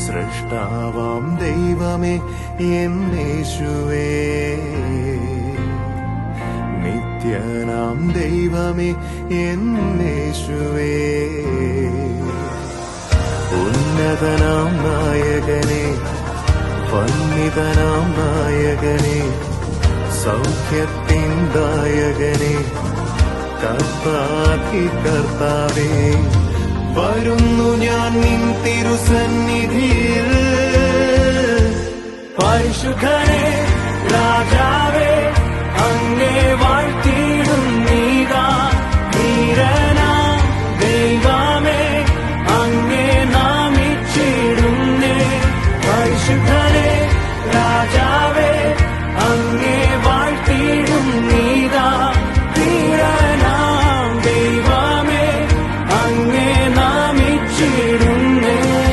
സൃഷ്ടാവാം ദൈവമേ എന്നേശുവേ, നിത്യനാം ദൈവമേ എന്നേശുവേ, ഉന്നതനാം നായകനെ, വന്ദിതനാം നായകനെ, സൗഖ്യത്തിൻ ദായകനെ, കർത്താതി കർത്താവേ, വരുന്നു ഞാൻ നിൻ തിരുസന്നിധിയിൽ. പരിശുദ്ധനെ രാജാ